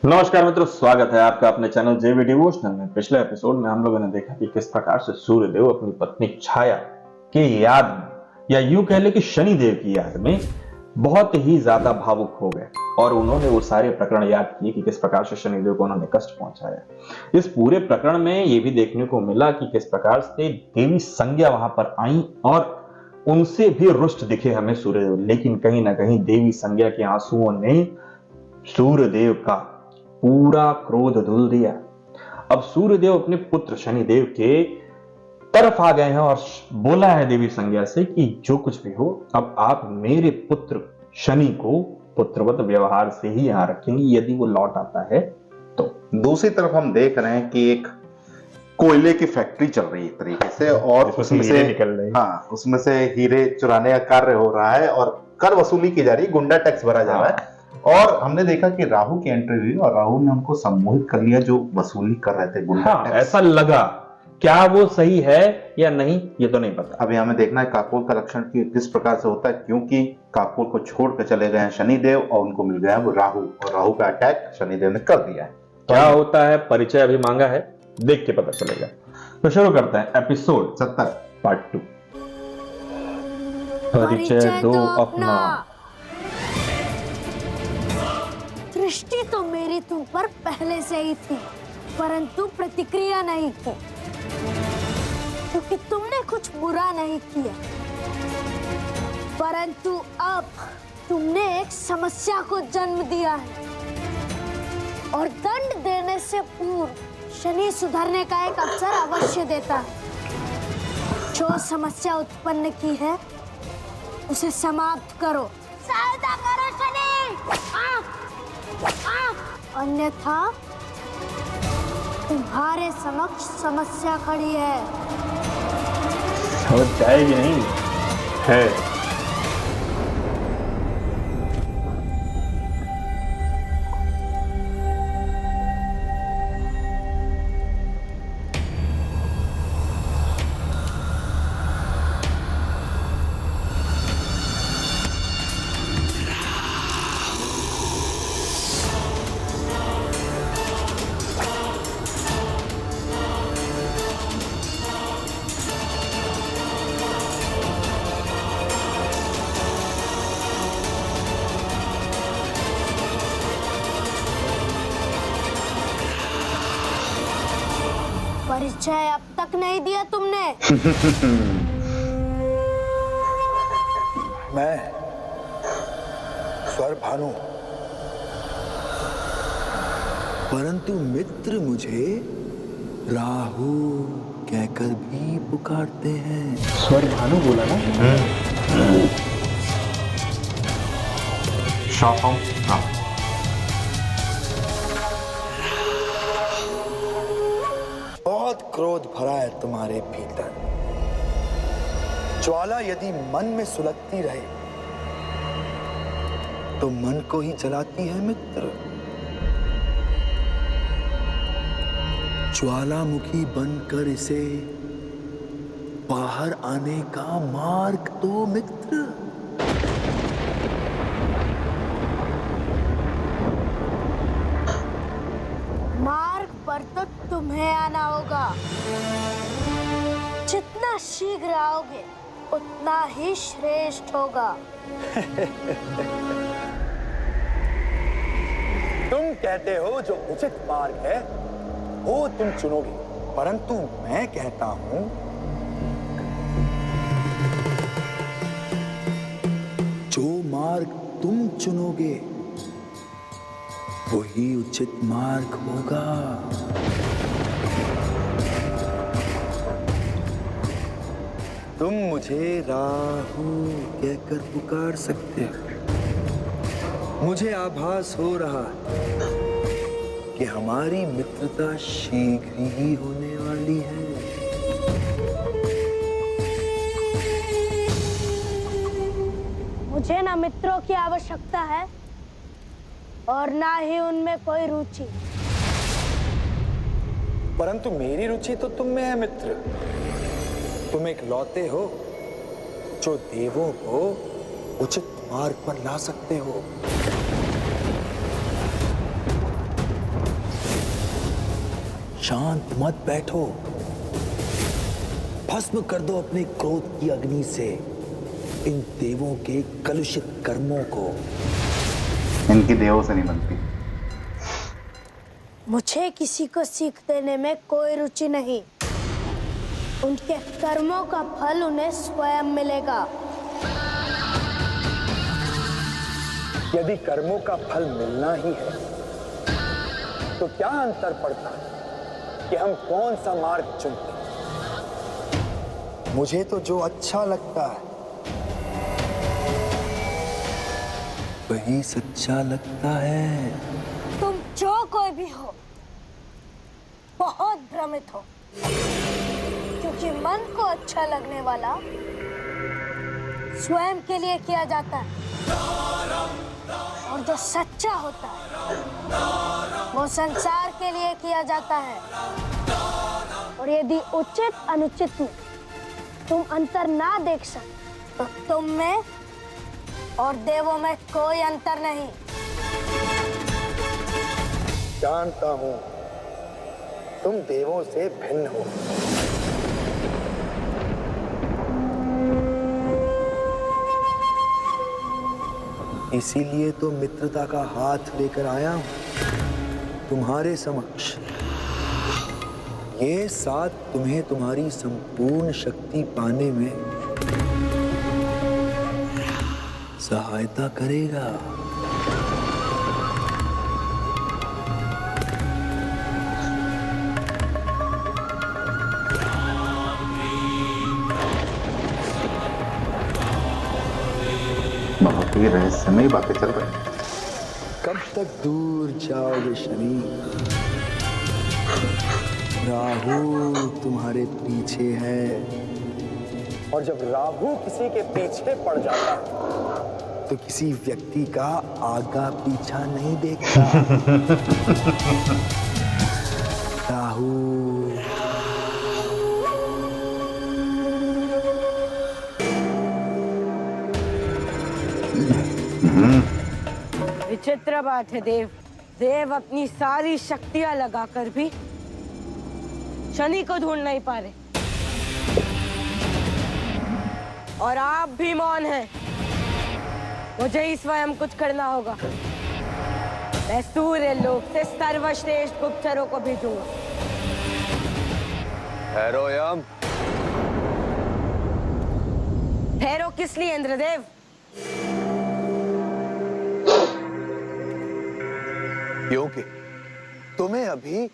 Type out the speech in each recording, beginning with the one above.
नमस्कार मित्रों, स्वागत है आपका अपने चैनल जेवी डिवोशनल में। पिछले एपिसोड में हम लोगों ने देखा कि किस प्रकार से सूर्यदेव अपनी पत्नी छाया की याद में, या यूं कह ले कि शनिदेव की याद में बहुत ही ज्यादा भावुक हो गए और उन्होंने वो सारे प्रकरण याद किए कि किस प्रकार से शनिदेव को उन्होंने कष्ट पहुंचाया। इस पूरे प्रकरण में ये भी देखने को मिला कि किस प्रकार से देवी संज्ञा वहां पर आई और उनसे भी रुष्ट दिखे हमें सूर्यदेव, लेकिन कहीं ना कहीं देवी संज्ञा के आंसुओं ने सूर्यदेव का पूरा क्रोध धुल दिया। अब सूर्यदेव अपने पुत्र शनिदेव के तरफ आ गए हैं और बोला है देवी संज्ञा से कि जो कुछ भी हो, अब आप मेरे पुत्र शनि को पुत्रवत व्यवहार से ही यहां रखेंगी यदि वो लौट आता है तो। दूसरी तरफ हम देख रहे हैं कि एक कोयले की फैक्ट्री चल रही है एक तरीके से, और उसमें से निकल रही है। हाँ, उसमें से हीरे चुराने का कार्य हो रहा है और कर वसूली की जा रही है, गुंडा टैक्स भरा जा रहा है। और हमने देखा कि राहु की एंट्री हुई और राहु ने हमको सम्मोहित कर लिया जो वसूली कर रहे थे गुंडा टैक्स। ऐसा लगा, क्या वो सही है या नहीं ये तो नहीं पता। अभी हमें देखना है काकोल का लक्षण किस प्रकार से होता है, क्योंकि काकोल को छोड़कर चले गए हैं शनिदेव और उनको मिल गया है वो राहु, और राहु का अटैक शनिदेव ने कर दिया है। क्या होता है, परिचय अभी मांगा है, देख के पता चलेगा। तो शुरू करते हैं एपिसोड 70 पार्ट 2। परिचय दो अपना। दृष्टि तो मेरी तुम पर पहले से ही थी, परंतु प्रतिक्रिया नहीं थी, क्योंकि तुमने कुछ बुरा नहीं किया। परंतु अब तुमने एक समस्या को जन्म दिया है, और दंड देने से पूर्व शनि सुधरने का एक अवसर अवश्य देता है। जो समस्या उत्पन्न की है उसे समाप्त करो, सहायता करो शनि। अन्यथा तुम्हारे समक्ष समस्या खड़ी है। समझ जाएगी नहीं है। परिचय अब तक नहीं दिया तुमने। मैं स्वर भानु, परंतु मित्र मुझे राहु कहकर भी पुकारते हैं। स्वर भानु बोला ना। शॉप हूं। बहुत क्रोध भरा है तुम्हारे भीतर। ज्वाला यदि मन में सुलगती रहे तो मन को ही जलाती है मित्र। ज्वालामुखी बनकर इसे बाहर आने का मार्ग दो मित्र। मार्ग पर तो तुम्हें आना होगा। जितना शीघ्र आओगे उतना ही श्रेष्ठ होगा। तुम कहते हो जो उचित मार्ग है वो तुम चुनोगे, परंतु मैं कहता हूं जो मार्ग तुम चुनोगे वही उचित मार्ग होगा। तुम मुझे राहु कहकर पुकार सकते हो। मुझे आभास हो रहा है कि हमारी मित्रता शीघ्र ही होने वाली है। मुझे ना मित्रों की आवश्यकता है और ना ही उनमें कोई रुचि। परंतु मेरी रुचि तो तुम में है मित्र। तुम एक लौते हो जो देवों को उचित मार्ग पर ला सकते हो। शांत मत बैठो। भस्म कर दो अपने क्रोध की अग्नि से इन देवों के कलुषित कर्मों को। इनकी देवों से नहीं बनती। मुझे किसी को सीख देने में कोई रुचि नहीं। उनके कर्मों का फल उन्हें स्वयं मिलेगा। यदि कर्मों का फल मिलना ही है तो क्या अंतर पड़ता है कि हम कौन सा मार्ग चुनते हैं? मुझे तो जो अच्छा लगता है वही सच्चा लगता है। तुम जो कोई भी हो बहुत भ्रमित हो, क्योंकि मन को अच्छा लगने वाला स्वयं के लिए किया जाता है और जो सच्चा होता है वो संसार के लिए किया जाता है। और यदि उचित अनुचित में तुम अंतर ना देख सको तो तुम में और देवों में कोई अंतर नहीं। जानता हूं तुम देवों से भिन्न हो। इसीलिए तो मित्रता का हाथ लेकर आया हूं तुम्हारे समक्ष। ये साथ तुम्हें तुम्हारी संपूर्ण शक्ति पाने में सहायता करेगा। बहुत ही रहस्यमयी बातें चल रही हैं। कब तक दूर जाओगे शनि? राहु तुम्हारे पीछे है, और जब राहु किसी के पीछे पड़ जाता है तो किसी व्यक्ति का आगा पीछा नहीं देखता। राहु विचित्र बात है देव। देव अपनी सारी शक्तियां लगाकर भी शनि को ढूंढ नहीं पा रहे, और आप भी मौन हैं। मुझे ही स्वयं कुछ करना होगा। मैं सूर्य लोक से सर्वश्रेष्ठ गुप्तचरों को भेजूंगा। ठहरो यम। ठहरो किस लिए इंद्रदेव? क्योंकि तुम्हें अभी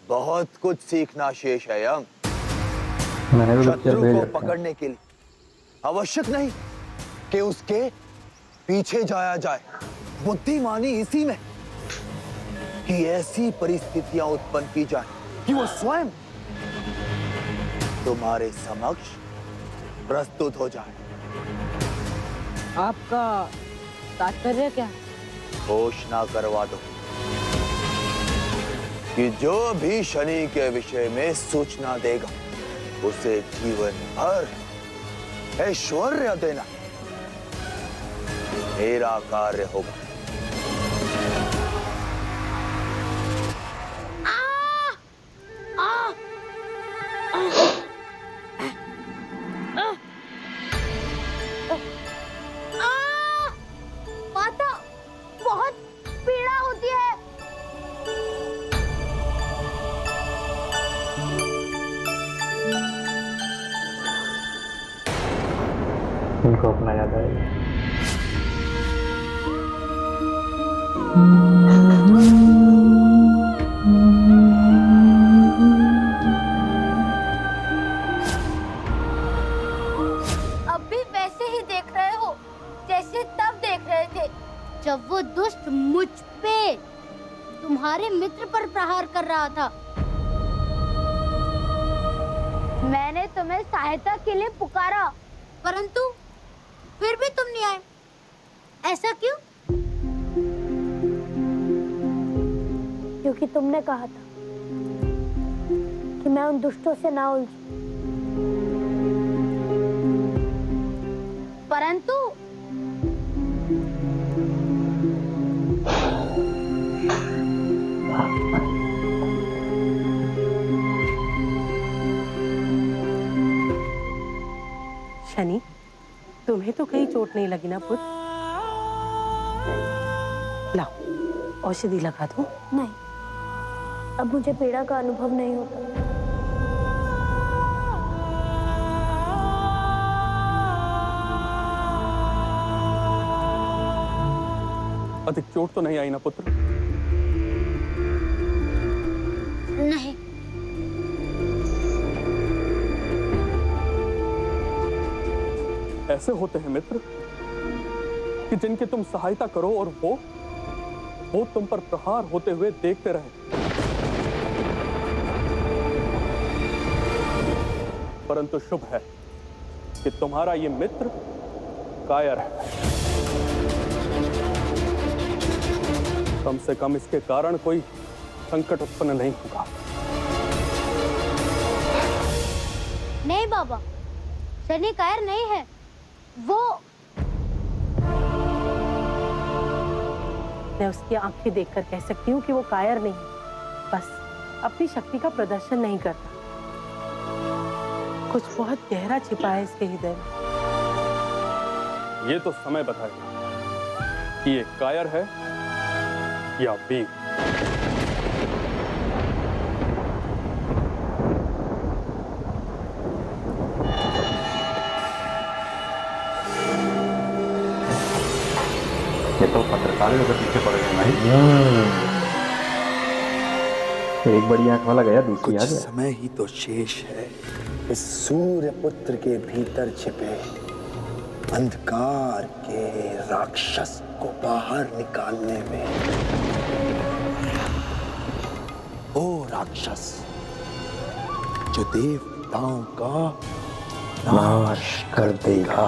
बहुत कुछ सीखना शेष है यम। शत्रु को पकड़ने के लिए आवश्यक नहीं कि उसके पीछे जाया जाए। बुद्धिमानी इसी में कि ऐसी परिस्थितियां उत्पन्न की जाए कि वो स्वयं तुम्हारे समक्ष प्रस्तुत हो जाए। आपका तात्पर्य क्या है? घोषणा करवा दो कि जो भी शनि के विषय में सूचना देगा उसे जीवन भर ऐश्वर्य देना मेरा कार्य होगा। माता, बहुत पीड़ा होती है। उनको अपना याद आएगा। अब भी वैसे ही देख रहे हो जैसे तब देख रहे थे, जब वो दुष्ट मुझ पे तुम्हारे मित्र पर प्रहार कर रहा था। मैंने तुम्हें सहायता के लिए पुकारा, परंतु फिर भी तुम नहीं आए। ऐसा क्यों? क्योंकि तुमने कहा था कि मैं उन दुष्टों से ना उलझूं। परंतु तुम्हें तो कहीं चोट नहीं लगी ना पुत्र? लाओ औषधि लगा दो। नहीं, अब मुझे पीड़ा का अनुभव नहीं होता। अधिक चोट तो नहीं आई ना पुत्र? नहीं। ऐसे होते हैं मित्र कि जिनकी तुम सहायता करो और वो तुम पर प्रहार होते हुए देखते रहे। परंतु शुभ है कि तुम्हारा ये मित्र कायर है। कम से कम इसके कारण कोई संकट उत्पन्न नहीं होगा। नहीं बाबा, शनि कायर नहीं है। वो मैं उसकी आंखें देखकर कह सकती हूँ कि वो कायर नहीं, बस अपनी शक्ति का प्रदर्शन नहीं करता। कुछ बहुत गहरा छिपा है इसके हृदय में। ये तो समय बताएगा कि ये कायर है या वीर। ये तो पत्रकारों के पीछे पड़ गए भाई। एक बड़ी आंख वाला गया, दूसरी आ कुछ गया। समय ही तो शेष है इस सूर्य पुत्र के भीतर छिपे अंधकार के राक्षस को बाहर निकालने में। ओ राक्षस जो देवताओं का नाश कर देगा।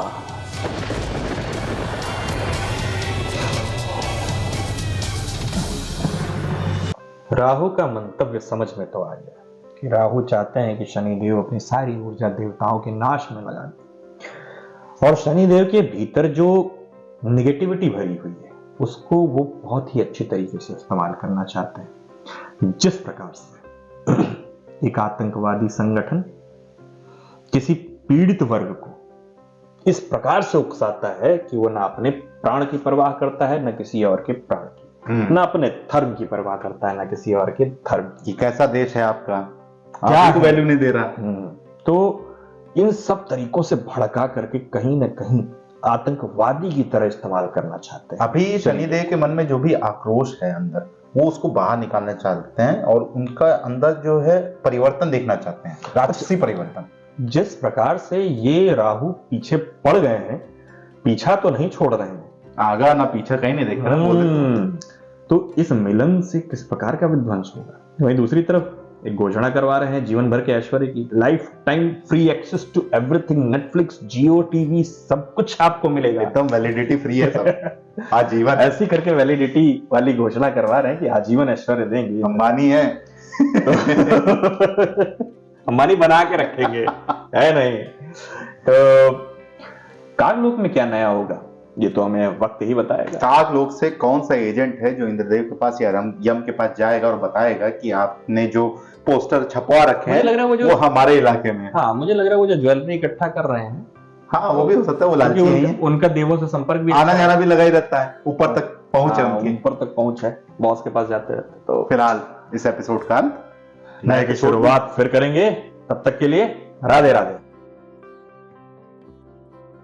राहु का मंतव्य समझ में तो आ गया कि राहु चाहते हैं कि शनिदेव अपनी सारी ऊर्जा देवताओं के नाश में लगा दें, और शनिदेव के भीतर जो निगेटिविटी भरी हुई है उसको वो बहुत ही अच्छी तरीके से इस्तेमाल करना चाहते हैं। जिस प्रकार से एक आतंकवादी संगठन किसी पीड़ित वर्ग को इस प्रकार से उकसाता है कि वो ना अपने प्राण की परवाह करता है, न किसी और के प्राण की, ना अपने धर्म की परवाह करता है, ना किसी और के धर्म की। कैसा देश है आपका, क्या आपको वैल्यू नहीं दे रहा। तो इन सब तरीकों से भड़का करके कहीं ना कहीं आतंकवादी की तरह इस्तेमाल करना चाहते हैं। अभी शनिदेव के मन में जो भी आक्रोश है अंदर, वो उसको बाहर निकालना चाहते हैं और उनका अंदर जो है परिवर्तन देखना चाहते हैं, राक्षसी परिवर्तन। जिस प्रकार से ये राहु पीछे पड़ गए हैं, पीछा तो नहीं छोड़ रहे हैं, आगा ना पीछे कहीं नहीं देख रहे। तो इस मिलन से किस प्रकार का विध्वंस होगा। वहीं दूसरी तरफ एक घोषणा करवा रहे हैं जीवन भर के ऐश्वर्य की, life time free access to everything, Netflix, Jio TV, सब कुछ आपको मिलेगा, एकदम वैलिडिटी फ्री है सब। आजीवन ऐसी करके वैलिडिटी वाली घोषणा करवा रहे हैं कि आजीवन ऐश्वर्य देंगे। अंबानी है अंबानी बना के रखेंगे, है नहीं। तो कागलोक में क्या नया होगा ये तो हमें वक्त ही बताएगा। कागलोक से कौन सा एजेंट है जो इंद्रदेव के पास या यम के पास जाएगा और बताएगा कि आपने जो पोस्टर छपवा रखे हैं लग रहा है वो हमारे इलाके में। हाँ, मुझे लग रहा है वो जो ज्वेलरी इकट्ठा कर रहे हैं, हाँ वो भी हो सकता है, वो लालची है। उनका देवों से संपर्क भी, आना जाना भी लगा ही रहता है, ऊपर तक पहुंच है उनकी, ऊपर तक पहुंच है, बॉस के पास जाते रहते। तो फिलहाल इस एपिसोड का अंत, नए की शुरुआत फिर करेंगे। तब तक के लिए राधे राधे।